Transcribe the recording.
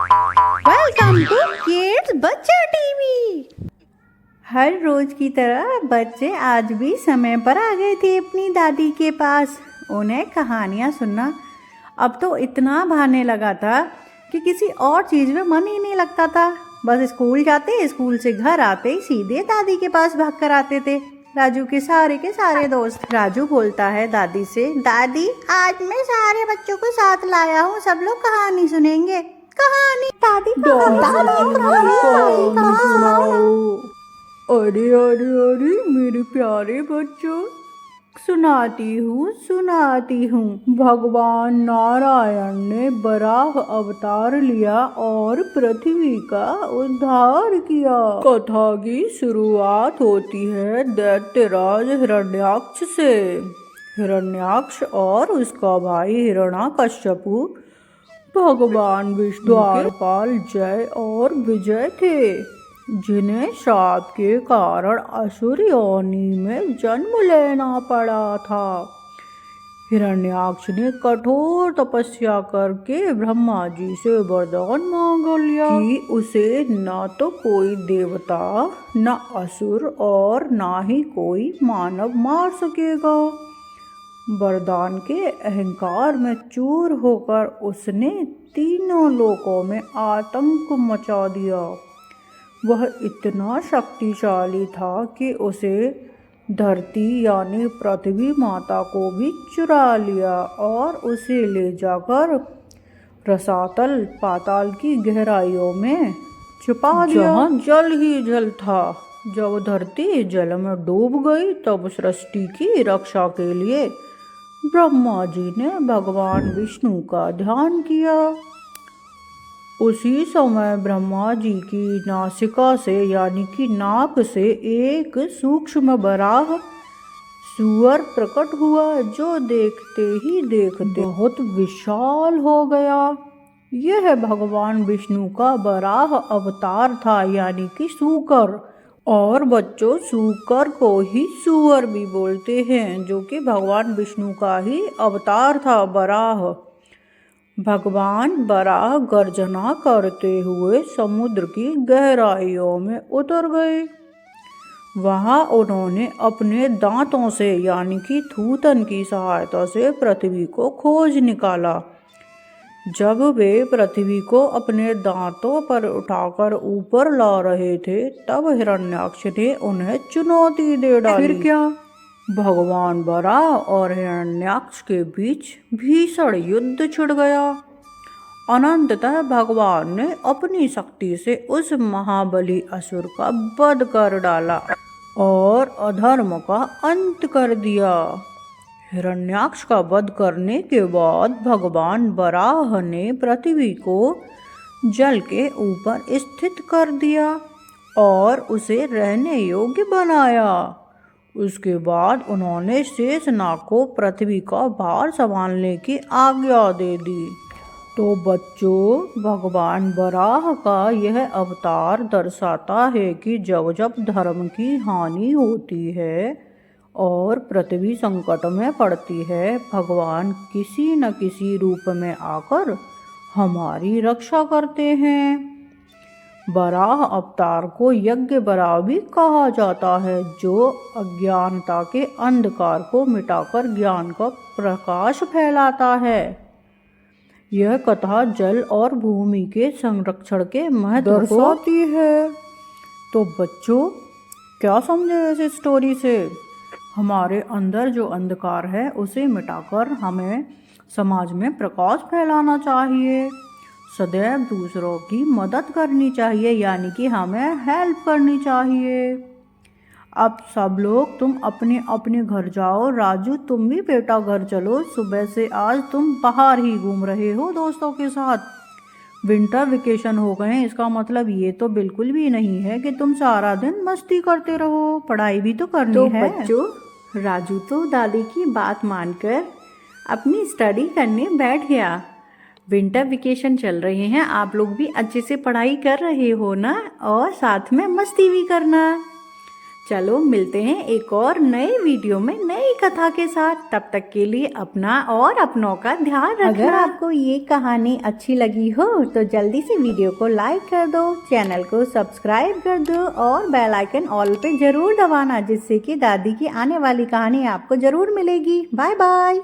Welcome to kids बच्चा TV. हर रोज की तरह बच्चे आज भी समय पर आ गए थे अपनी दादी के पास। उन्हें कहानियाँ सुनना अब तो इतना भाने लगा था कि किसी और चीज़ में मन ही नहीं लगता था। बस स्कूल जाते, स्कूल से घर आते ही सीधे दादी के पास भाग कर आते थे। राजू के सारे दोस्त। राजू बोलता है दादी से, दादी आज मैं सारे बच्चों को साथ लाया हूँ, सब लोग कहानी सुनेंगे। कहानी दादी अरे अरे अरे मेरे प्यारे बच्चों, सुनाती हूँ। भगवान नारायण ने वराह अवतार लिया और पृथ्वी का उद्धार किया। कथा की शुरुआत होती है दैत्यराज हिरण्याक्ष से। हिरण्याक्ष और उसका भाई हिरण्याकश्यपु भगवान विष्णु द्वारपाल जय और विजय थे, जिन्हें शाप के कारण असुर योनि में जन्म लेना पड़ा था। हिरण्याक्ष ने कठोर तपस्या करके ब्रह्मा जी से वरदान मांग लिया कि उसे न तो कोई देवता, न असुर और न ही कोई मानव मार सकेगा। वरदान के अहंकार में चूर होकर उसने तीनों लोकों में आतंक मचा दिया। वह इतना शक्तिशाली था कि उसे धरती यानी पृथ्वी माता को भी चुरा लिया और उसे ले जाकर रसातल पाताल की गहराइयों में छुपा दिया, जहाँ जल ही जल था। जब धरती जल में डूब गई तब सृष्टि की रक्षा के लिए ब्रह्मा जी ने भगवान विष्णु का ध्यान किया। उसी समय ब्रह्मा जी की नासिका से यानी कि नाक से एक सूक्ष्म वराह सुअर प्रकट हुआ, जो देखते ही देखते बहुत विशाल हो गया। यह भगवान विष्णु का वराह अवतार था यानी कि सूकर। और बच्चों, सूकर को ही सुअर भी बोलते हैं, जो कि भगवान विष्णु का ही अवतार था वराह। भगवान वराह गर्जना करते हुए समुद्र की गहराइयों में उतर गए। वहां उन्होंने अपने दांतों से यानी कि थूथन की सहायता से पृथ्वी को खोज निकाला। जब वे पृथ्वी को अपने दांतों पर उठाकर ऊपर ला रहे थे तब हिरण्याक्ष ने उन्हें चुनौती दे डाली। फिर क्या? भगवान वराह और हिरण्याक्ष के बीच भीषण युद्ध छिड़ गया। अनंततः भगवान ने अपनी शक्ति से उस महाबली असुर का वध कर डाला और अधर्म का अंत कर दिया। हिरण्याक्ष का वध करने के बाद भगवान वराह ने पृथ्वी को जल के ऊपर स्थित कर दिया और उसे रहने योग्य बनाया। उसके बाद उन्होंने शेषनाग को पृथ्वी का भार संभालने की आज्ञा दे दी। तो बच्चों, भगवान वराह का यह अवतार दर्शाता है कि जब जब धर्म की हानि होती है और पृथ्वी संकट में पड़ती है, भगवान किसी न किसी रूप में आकर हमारी रक्षा करते हैं। वराह अवतार को यज्ञ वराह भी कहा जाता है, जो अज्ञानता के अंधकार को मिटाकर ज्ञान का प्रकाश फैलाता है। यह कथा जल और भूमि के संरक्षण के महत्व दर्शाती है। तो बच्चों, क्या समझे इस स्टोरी से? हमारे अंदर जो अंधकार है उसे मिटाकर हमें समाज में प्रकाश फैलाना चाहिए। सदैव दूसरों की मदद करनी चाहिए, यानी कि हमें हेल्प करनी चाहिए। अब सब लोग तुम अपने अपने घर जाओ। राजू, तुम भी बेटा घर चलो। सुबह से आज तुम बाहर ही घूम रहे हो दोस्तों के साथ। विंटर वेकेशन हो गए, इसका मतलब ये तो बिल्कुल भी नहीं है कि तुम सारा दिन मस्ती करते रहो, पढ़ाई भी तो करनी है। बच्चों, राजू तो दादी की बात मानकर अपनी स्टडी करने बैठ गया। विंटर वेकेशन चल रहे हैं, आप लोग भी अच्छे से पढ़ाई कर रहे हो ना, और साथ में मस्ती भी करना। चलो मिलते हैं एक और नए वीडियो में नई कथा के साथ। तब तक के लिए अपना और अपनों का ध्यान रखना। अगर आपको ये कहानी अच्छी लगी हो तो जल्दी से वीडियो को लाइक कर दो, चैनल को सब्सक्राइब कर दो और बेल आइकन ऑल पे जरूर दबाना, जिससे कि दादी की आने वाली कहानी आपको जरूर मिलेगी। Bye bye.